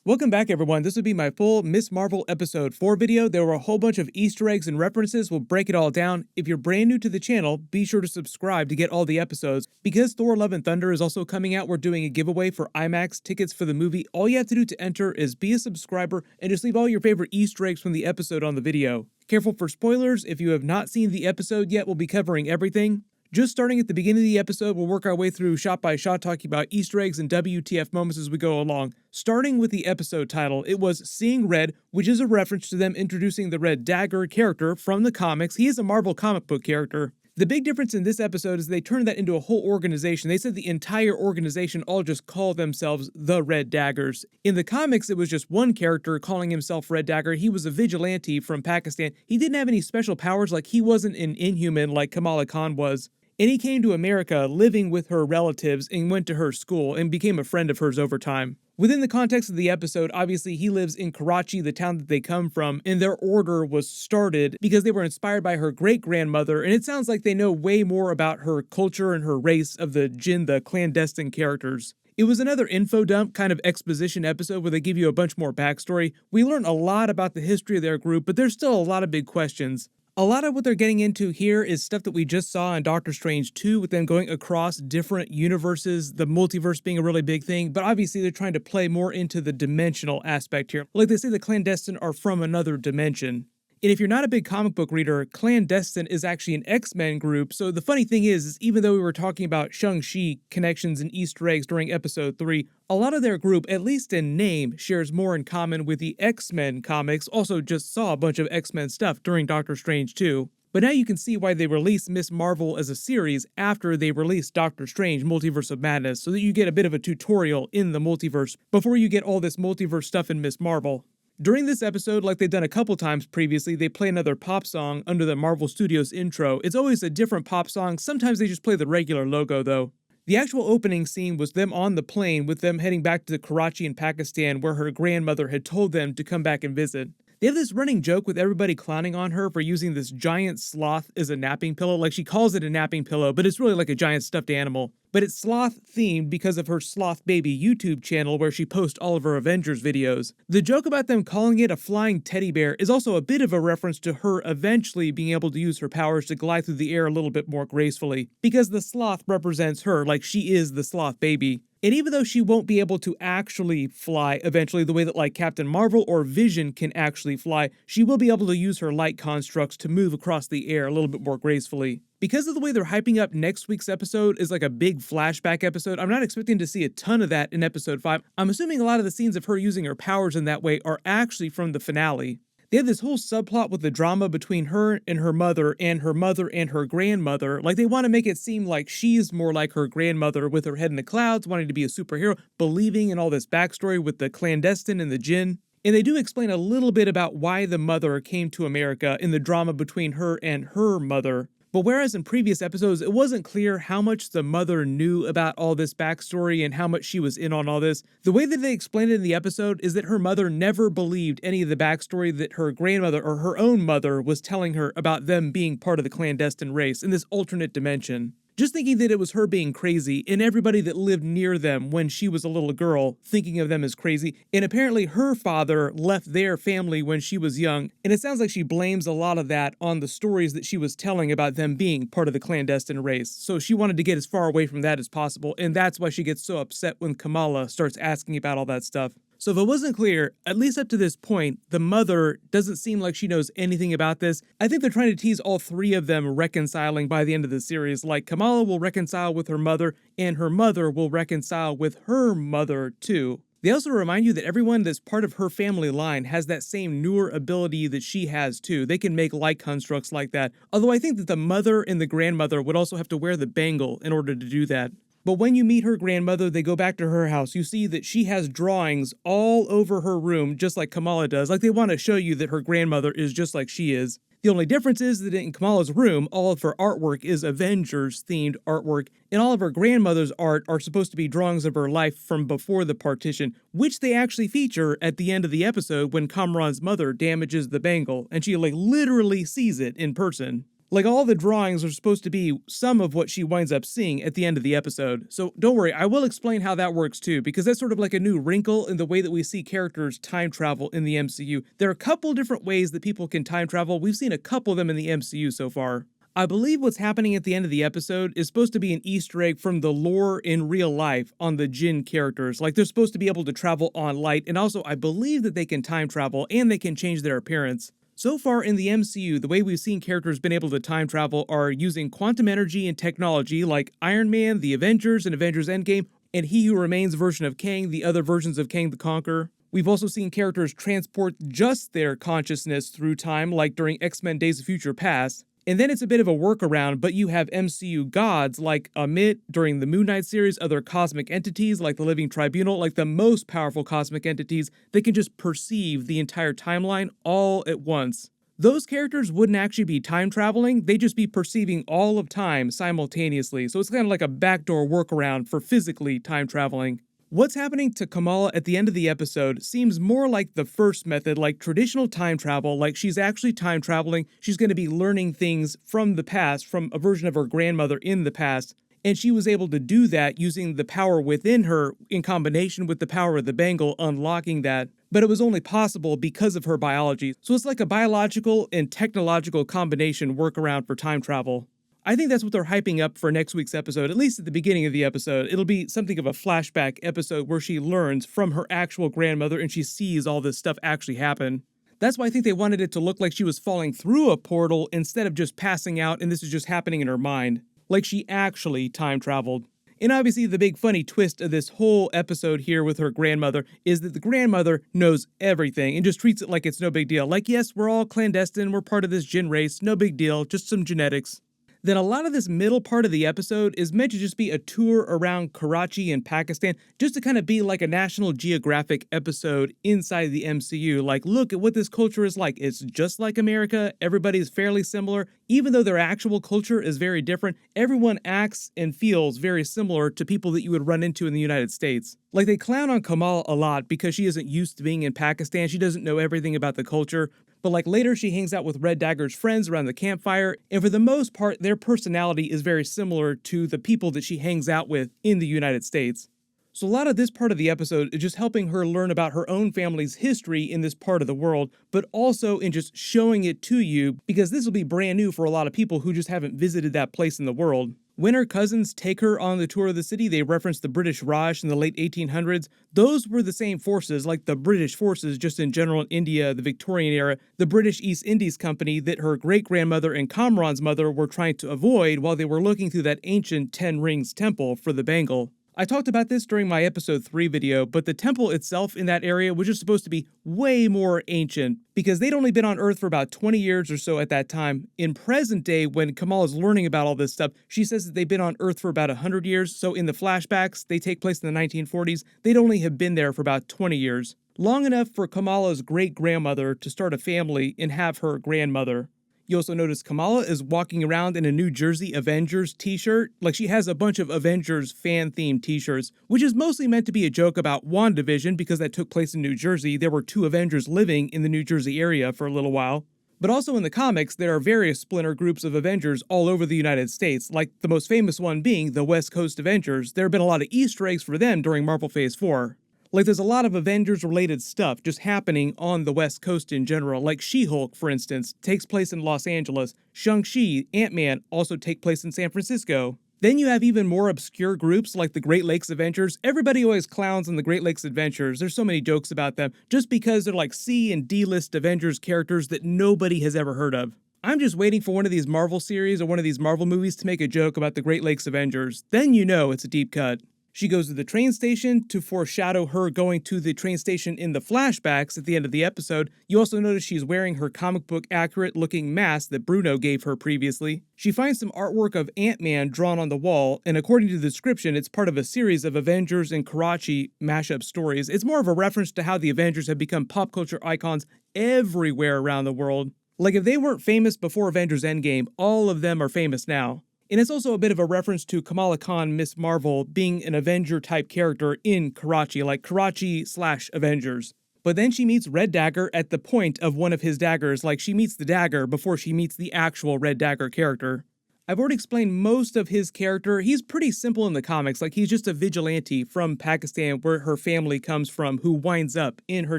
Welcome back, everyone. This would be my full Miss Marvel Episode 4 video. There were a whole bunch of Easter eggs and references. We'll break it all down. If you're brand new to the channel, be sure to subscribe to get all the episodes. Because Thor Love and Thunder is also coming out, we're doing a giveaway for IMAX tickets for the movie. All you have to do to enter is be a subscriber and just leave all your favorite Easter eggs from the episode on the video. Careful for spoilers. If you have not seen the episode yet, we'll be covering everything. Just starting at the beginning of the episode, we'll work our way through shot by shot, talking about Easter eggs and WTF moments as we go along. Starting with the episode title, it was Seeing Red, which is a reference to them introducing the Red Dagger character from the comics. He is a Marvel comic book character. The big difference in this episode is they turned that into a whole organization. They said the entire organization all just call themselves the Red Daggers. In the comics, it was just one character calling himself Red Dagger. He was a vigilante from Pakistan. He didn't have any special powers, like he wasn't an Inhuman like Kamala Khan was. And he came to America living with her relatives and went to her school and became a friend of hers over time. Within the context of the episode, obviously he lives in Karachi, the town that they come from, and their order was started because they were inspired by her great-grandmother, and it sounds like they know way more about her culture and her race of the Jinn, the clandestine characters. It was another info dump kind of exposition episode where they give you a bunch more backstory. We learn a lot about the history of their group, but there's still a lot of big questions. A lot of what they're getting into here is stuff that we just saw in Doctor Strange 2 with them going across different universes, the multiverse being a really big thing, but obviously they're trying to play more into the dimensional aspect here. Like they say the clandestine are from another dimension. And if you're not a big comic book reader, Clandestine is actually an X-Men group, so the funny thing is even though we were talking about Shang-Chi connections and Easter eggs during episode 3, a lot of their group, at least in name, shares more in common with the X-Men comics. Also just saw a bunch of X-Men stuff during Doctor Strange 2. But now you can see why they released Miss Marvel as a series after they released Doctor Strange Multiverse of Madness, so that you get a bit of a tutorial in the multiverse before you get all this multiverse stuff in Miss Marvel. During this episode, like they've done a couple times previously, they play another pop song under the Marvel Studios intro. It's always a different pop song. Sometimes they just play the regular logo though. The actual opening scene was them on the plane with them heading back to Karachi in Pakistan where her grandmother had told them to come back and visit. They have this running joke with everybody clowning on her for using this giant sloth as a napping pillow. Like she calls it a napping pillow, but it's really like a giant stuffed animal. But it's sloth themed because of her Sloth Baby YouTube channel where she posts all of her Avengers videos. The joke about them calling it a flying teddy bear is also a bit of a reference to her eventually being able to use her powers to glide through the air a little bit more gracefully, because the sloth represents her, like she is the Sloth Baby. And even though she won't be able to actually fly eventually the way that like Captain Marvel or Vision can actually fly, she will be able to use her light constructs to move across the air a little bit more gracefully. Because of the way they're hyping up next week's episode is like a big flashback episode, I'm not expecting to see a ton of that in episode 5. I'm assuming a lot of the scenes of her using her powers in that way are actually from the finale. They have this whole subplot with the drama between her and her mother and her mother and her grandmother. Like they want to make it seem like she's more like her grandmother with her head in the clouds, wanting to be a superhero, believing in all this backstory with the clandestine and the Jinn. And they do explain a little bit about why the mother came to America in the drama between her and her mother. But whereas in previous episodes, it wasn't clear how much the mother knew about all this backstory and how much she was in on all this, the way that they explained it in the episode is that her mother never believed any of the backstory that her grandmother or her own mother was telling her about them being part of the clandestine race in this alternate dimension. Just thinking that it was her being crazy and everybody that lived near them when she was a little girl thinking of them as crazy, and apparently her father left their family when she was young, and it sounds like she blames a lot of that on the stories that she was telling about them being part of the clandestine race, so she wanted to get as far away from that as possible, and that's why she gets so upset when Kamala starts asking about all that stuff. So if it wasn't clear, at least up to this point, the mother doesn't seem like she knows anything about this. I think they're trying to tease all three of them reconciling by the end of the series. Like Kamala will reconcile with her mother, and her mother will reconcile with her mother too. They also remind you that everyone that's part of her family line has that same newer ability that she has too. They can make light constructs like that. Although I think that the mother and the grandmother would also have to wear the bangle in order to do that. But when you meet her grandmother, they go back to her house, you see that she has drawings all over her room, just like Kamala does. Like they want to show you that her grandmother is just like she is. The only difference is that in Kamala's room, all of her artwork is Avengers-themed artwork, and all of her grandmother's art are supposed to be drawings of her life from before the partition, which they actually feature at the end of the episode when Kamran's mother damages the bangle, and she like literally sees it in person. Like, all the drawings are supposed to be some of what she winds up seeing at the end of the episode. So don't worry, I will explain how that works too, because that's sort of like a new wrinkle in the way that we see characters time travel in the MCU. There are a couple different ways that people can time travel. We've seen a couple of them in the MCU so far. I believe what's happening at the end of the episode is supposed to be an Easter egg from the lore in real life on the Jinn characters. Like, they're supposed to be able to travel on light, and also I believe that they can time travel and they can change their appearance. So far in the MCU, the way we've seen characters been able to time travel are using quantum energy and technology like Iron Man, the Avengers, and Avengers Endgame, and He Who Remains version of Kang, the other versions of Kang the Conqueror. We've also seen characters transport just their consciousness through time, like during X-Men Days of Future Past. And then it's a bit of a workaround, but you have MCU gods like Amit during the Moon Knight series, other cosmic entities like the Living Tribunal, like the most powerful cosmic entities that can just perceive the entire timeline all at once. Those characters wouldn't actually be time traveling, they'd just be perceiving all of time simultaneously, so it's kind of like a backdoor workaround for physically time traveling. What's happening to Kamala at the end of the episode seems more like the first method, like traditional time travel, like she's actually time traveling, she's going to be learning things from the past, from a version of her grandmother in the past, and she was able to do that using the power within her in combination with the power of the bangle, unlocking that. But it was only possible because of her biology, so it's like a biological and technological combination workaround for time travel. I think that's what they're hyping up for next week's episode, at least at the beginning of the episode. It'll be something of a flashback episode where she learns from her actual grandmother and she sees all this stuff actually happen. That's why I think they wanted it to look like she was falling through a portal instead of just passing out and this is just happening in her mind. Like she actually time traveled. And obviously the big funny twist of this whole episode here with her grandmother is that the grandmother knows everything and just treats it like it's no big deal. Like, yes, we're all clandestine, we're part of this Jinn race, no big deal, just some genetics. Then a lot of this middle part of the episode is meant to just be a tour around Karachi and Pakistan, just to kind of be like a National Geographic episode inside the MCU. Like, look at what this culture is like. It's just like America. Everybody's fairly similar. Even though their actual culture is very different, everyone acts and feels very similar to people that you would run into in the United States. Like, they clown on Kamala a lot because she isn't used to being in Pakistan. She doesn't know everything about the culture. But like later she hangs out with Red Dagger's friends around the campfire, and for the most part their personality is very similar to the people that she hangs out with in the United States. So a lot of this part of the episode is just helping her learn about her own family's history in this part of the world, but also in just showing it to you, because this will be brand new for a lot of people who just haven't visited that place in the world. When her cousins take her on the tour of the city, they reference the British Raj in the late 1800s. Those were the same forces, like the British forces just in general in India, the Victorian era, the British East Indies Company that her great-grandmother and Kamran's mother were trying to avoid while they were looking through that ancient Ten Rings temple for the bangle. I talked about this during my episode 3 video, but the temple itself in that area was just supposed to be way more ancient, because they'd only been on Earth for about 20 years or so at that time. In present day, when Kamala's learning about all this stuff, she says that they've been on Earth for about 100 years, so in the flashbacks, they take place in the 1940s, they'd only have been there for about 20 years. Long enough for Kamala's great-grandmother to start a family and have her grandmother. You also notice Kamala is walking around in a New Jersey Avengers t-shirt. Like, she has a bunch of Avengers fan-themed t-shirts, which is mostly meant to be a joke about Wandavision because that took place in New Jersey. There were 2 Avengers living in the New Jersey area for a little while. But also in the comics, there are various splinter groups of Avengers all over the United States, like the most famous one being the West Coast Avengers. There have been a lot of Easter eggs for them during Marvel Phase 4. Like, there's a lot of Avengers-related stuff just happening on the West Coast in general. Like She-Hulk, for instance, takes place in Los Angeles. Shang-Chi, Ant-Man also take place in San Francisco. Then you have even more obscure groups like the Great Lakes Avengers. Everybody always clowns on the Great Lakes Adventures. There's so many jokes about them, just because they're like C and D-list Avengers characters that nobody has ever heard of. I'm just waiting for one of these Marvel series or one of these Marvel movies to make a joke about the Great Lakes Avengers. Then you know it's a deep cut. She goes to the train station to foreshadow her going to the train station in the flashbacks at the end of the episode. You also notice she's wearing her comic book accurate looking mask that Bruno gave her previously. She finds some artwork of Ant-Man drawn on the wall, and according to the description, it's part of a series of Avengers and Karachi mashup stories. It's more of a reference to how the Avengers have become pop culture icons everywhere around the world. Like, if they weren't famous before Avengers Endgame, all of them are famous now. And it's also a bit of a reference to Kamala Khan, Miss Marvel, being an Avenger-type character in Karachi, like Karachi/Avengers. But then she meets Red Dagger at the point of one of his daggers, like she meets the dagger before she meets the actual Red Dagger character. I've already explained most of his character. He's pretty simple in the comics, like he's just a vigilante from Pakistan where her family comes from who winds up in her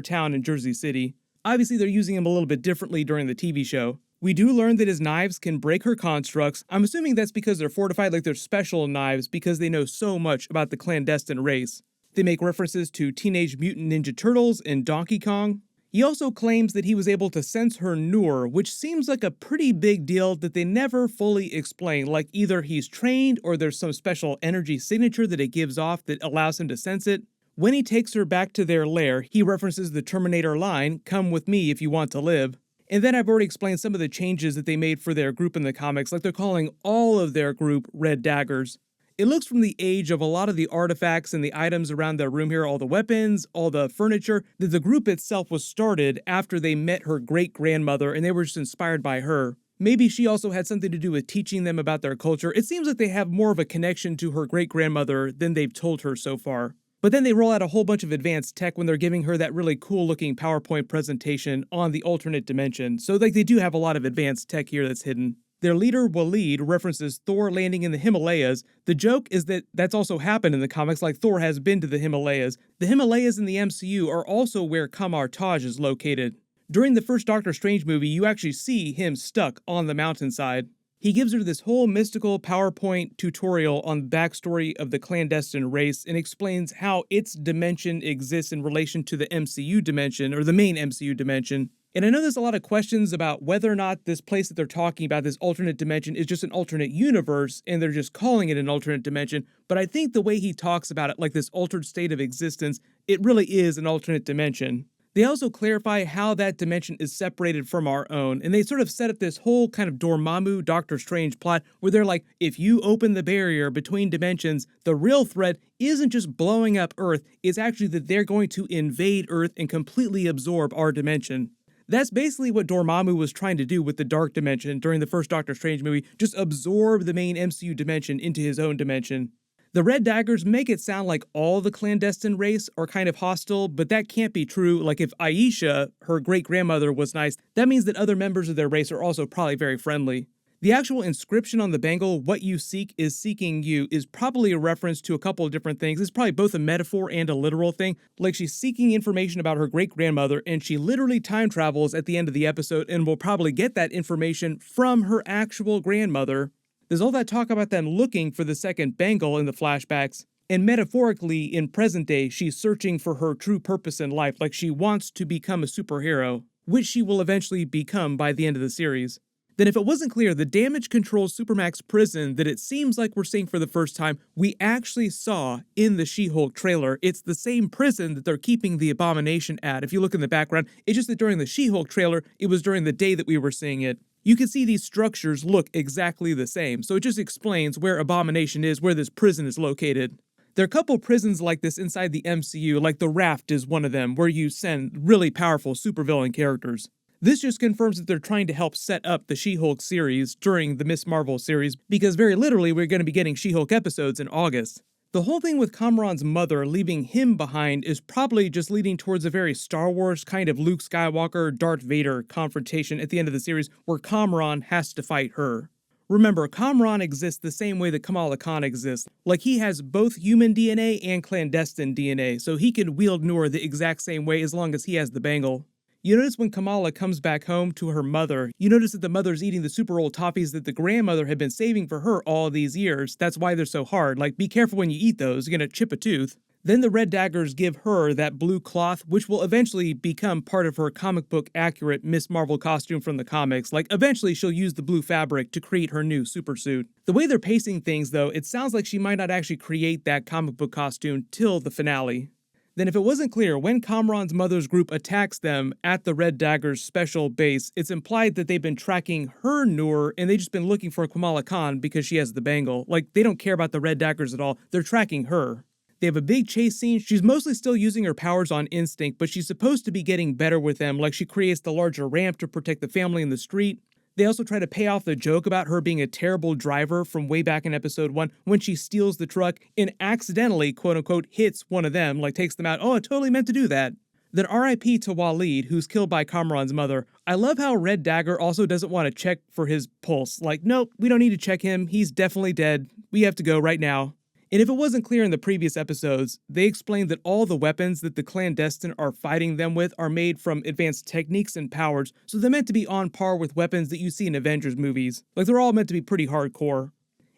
town in Jersey City. Obviously they're using him a little bit differently during the TV show. We do learn that his knives can break her constructs. I'm assuming that's because they're fortified, like they're special knives because they know so much about the clandestine race. They make references to Teenage Mutant Ninja Turtles and Donkey Kong. He also claims that he was able to sense her Noor, which seems like a pretty big deal that they never fully explain, like either he's trained or there's some special energy signature that it gives off that allows him to sense it. When he takes her back to their lair, he references the Terminator line, "Come with me if you want to live." And then I've already explained some of the changes that they made for their group in the comics, like they're calling all of their group Red Daggers. It looks from the age of a lot of the artifacts and the items around their room here, all the weapons, all the furniture, that the group itself was started after they met her great-grandmother and they were just inspired by her. Maybe she also had something to do with teaching them about their culture. It seems like they have more of a connection to her great-grandmother than they've told her so far. But then they roll out a whole bunch of advanced tech when they're giving her that really cool-looking PowerPoint presentation on the alternate dimension. So like they do have a lot of advanced tech here that's hidden. Their leader, Waleed, references Thor landing in the Himalayas. The joke is that that's also happened in the comics, like Thor has been to the Himalayas. The Himalayas in the MCU are also where Kamar Taj is located. During the first Doctor Strange movie, you actually see him stuck on the mountainside. He gives her this whole mystical PowerPoint tutorial on the backstory of the clandestine race and explains how its dimension exists in relation to the MCU dimension, or the main MCU dimension. And I know there's a lot of questions about whether or not this place that they're talking about, this alternate dimension, is just an alternate universe and they're just calling it an alternate dimension. But I think the way he talks about it, like this altered state of existence, it really is an alternate dimension. They also clarify how that dimension is separated from our own, and they sort of set up this whole kind of Dormammu Doctor Strange plot where they're like, if you open the barrier between dimensions, the real threat isn't just blowing up Earth, it's actually that they're going to invade Earth and completely absorb our dimension. That's basically what Dormammu was trying to do with the Dark Dimension during the first Doctor Strange movie, just absorb the main MCU dimension into his own dimension. The Red Daggers make it sound like all the clandestine race are kind of hostile, but that can't be true. Like if Aisha, her great-grandmother, was nice, that means that other members of their race are also probably very friendly. The actual inscription on the bangle, "What you seek is seeking you," is probably a reference to a couple of different things. It's probably both a metaphor and a literal thing. Like she's seeking information about her great-grandmother, and she literally time travels at the end of the episode and will probably get that information from her actual grandmother. There's all that talk about them looking for the second bangle in the flashbacks. And metaphorically, in present day, she's searching for her true purpose in life, like she wants to become a superhero, which she will eventually become by the end of the series. Then if it wasn't clear, the damage control Supermax prison that it seems like we're seeing for the first time, we actually saw in the She-Hulk trailer. It's the same prison that they're keeping the Abomination at. If you look in the background, it's just that during the She-Hulk trailer, it was during the day that we were seeing it. You can see these structures look exactly the same, so it just explains where Abomination is, where this prison is located. There are a couple prisons like this inside the MCU, like the Raft is one of them, where you send really powerful supervillain characters. This just confirms that they're trying to help set up the She-Hulk series during the Ms. Marvel series, because very literally we're going to be getting She-Hulk episodes in August. The whole thing with Kamran's mother leaving him behind is probably just leading towards a very Star Wars kind of Luke Skywalker, Darth Vader confrontation at the end of the series where Kamran has to fight her. Remember, Kamran exists the same way that Kamala Khan exists. Like he has both human DNA and clandestine DNA, so he can wield Noor the exact same way as long as he has the bangle. You notice when Kamala comes back home to her mother, you notice that the mother's eating the super old toffees that the grandmother had been saving for her all these years. That's why they're so hard. Like, be careful when you eat those, you're gonna chip a tooth. Then the Red Daggers give her that blue cloth, which will eventually become part of her comic book accurate Ms. Marvel costume from the comics. Like, eventually she'll use the blue fabric to create her new super suit. The way they're pacing things, though, it sounds like she might not actually create that comic book costume till the finale. Then if it wasn't clear, when Kamran's mother's group attacks them at the Red Dagger's special base, it's implied that they've been tracking her Noor and they've just been looking for Kamala Khan because she has the bangle. Like, they don't care about the Red Daggers at all, they're tracking her. They have a big chase scene. She's mostly still using her powers on instinct, but she's supposed to be getting better with them, like she creates the larger ramp to protect the family in the street. They also try to pay off the joke about her being a terrible driver from way back in episode 1 when she steals the truck and accidentally, quote-unquote, hits one of them, like takes them out. Oh, I totally meant to do that. Then RIP to Waleed, who's killed by Kamran's mother. I love how Red Dagger also doesn't want to check for his pulse. Like, nope, we don't need to check him. He's definitely dead. We have to go right now. And if it wasn't clear in the previous episodes, they explained that all the weapons that the Clandestine are fighting them with are made from advanced techniques and powers, so they're meant to be on par with weapons that you see in Avengers movies. Like, they're all meant to be pretty hardcore.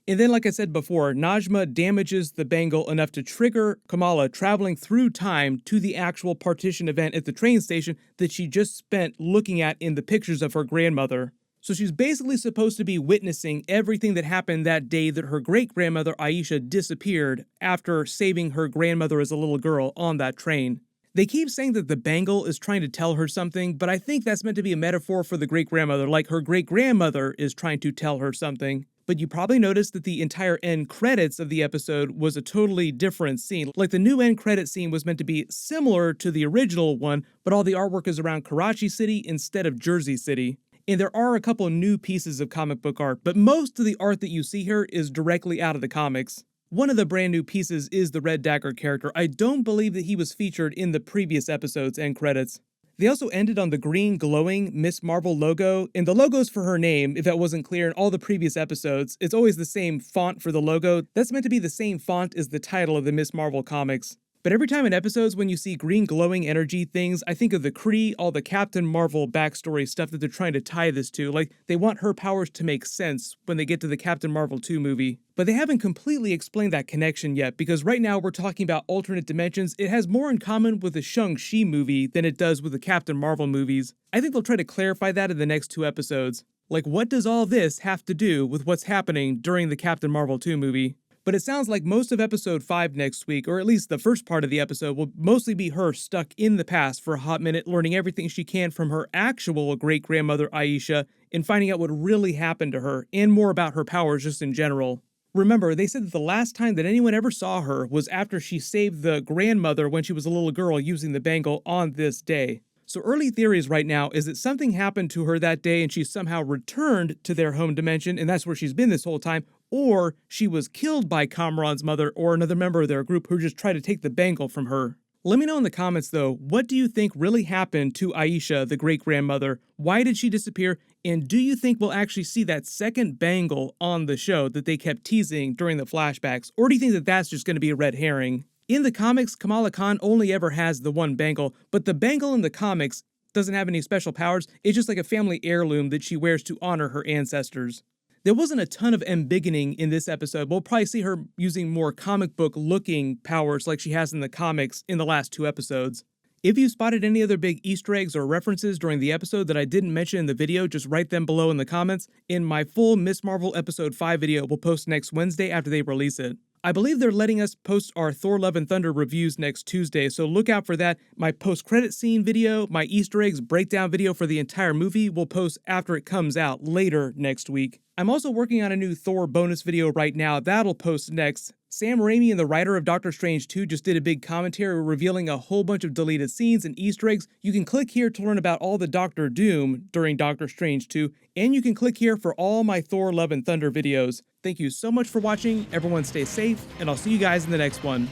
And then, like I said before, Najma damages the bangle enough to trigger Kamala traveling through time to the actual partition event at the train station that she just spent looking at in the pictures of her grandmother. So she's basically supposed to be witnessing everything that happened that day that her great-grandmother Aisha disappeared after saving her grandmother as a little girl on that train. They keep saying that the bangle is trying to tell her something, but I think that's meant to be a metaphor for the great-grandmother, like her great-grandmother is trying to tell her something. But you probably noticed that the entire end credits of the episode was a totally different scene. Like, the new end credit scene was meant to be similar to the original one, but all the artwork is around Karachi City instead of Jersey City. And there are a couple new pieces of comic book art, but most of the art that you see here is directly out of the comics. One of the brand new pieces is the Red Dagger character. I don't believe that he was featured in the previous episode's end credits. They also ended on the green glowing Miss Marvel logo, and the logo's for her name, if that wasn't clear in all the previous episodes. It's always the same font for the logo. That's meant to be the same font as the title of the Miss Marvel comics. But every time in episodes when you see green glowing energy things, I think of the Kree, all the Captain Marvel backstory stuff that they're trying to tie this to. Like, they want her powers to make sense when they get to the Captain Marvel 2 movie. But they haven't completely explained that connection yet, because right now we're talking about alternate dimensions. It has more in common with the Shang-Chi movie than it does with the Captain Marvel movies. I think they'll try to clarify that in the next 2 episodes. Like, what does all this have to do with what's happening during the Captain Marvel 2 movie? But it sounds like most of episode 5 next week, or at least the first part of the episode, will mostly be her stuck in the past for a hot minute, learning everything she can from her actual great-grandmother Aisha, and finding out what really happened to her, and more about her powers just in general. Remember, they said that the last time that anyone ever saw her was after she saved the grandmother when she was a little girl using the bangle on this day. So early theories right now is that something happened to her that day and she somehow returned to their home dimension, and that's where she's been this whole time, or she was killed by Kamran's mother or another member of their group who just tried to take the bangle from her. Let me know in the comments though, what do you think really happened to Aisha, the great-grandmother? Why did she disappear? And do you think we'll actually see that second bangle on the show that they kept teasing during the flashbacks? Or do you think that that's just going to be a red herring? In the comics, Kamala Khan only ever has the one bangle, but the bangle in the comics doesn't have any special powers. It's just like a family heirloom that she wears to honor her ancestors. There wasn't a ton of embiggening in this episode. We'll probably see her using more comic book looking powers like she has in the comics in the last 2 episodes. If you spotted any other big Easter eggs or references during the episode that I didn't mention in the video, just write them below in the comments. In my full Miss Marvel episode 5 video, we'll post next Wednesday after they release it. I believe they're letting us post our Thor Love and Thunder reviews next Tuesday, so look out for that. My post-credit scene video, my Easter eggs breakdown video for the entire movie will post after it comes out later next week. I'm also working on a new Thor bonus video right now. That'll post next. Sam Raimi and the writer of Doctor Strange 2 just did a big commentary revealing a whole bunch of deleted scenes and Easter eggs. You can click here to learn about all the Doctor Doom during Doctor Strange 2, and you can click here for all my Thor Love and Thunder videos. Thank you so much for watching, everyone stay safe, and I'll see you guys in the next one.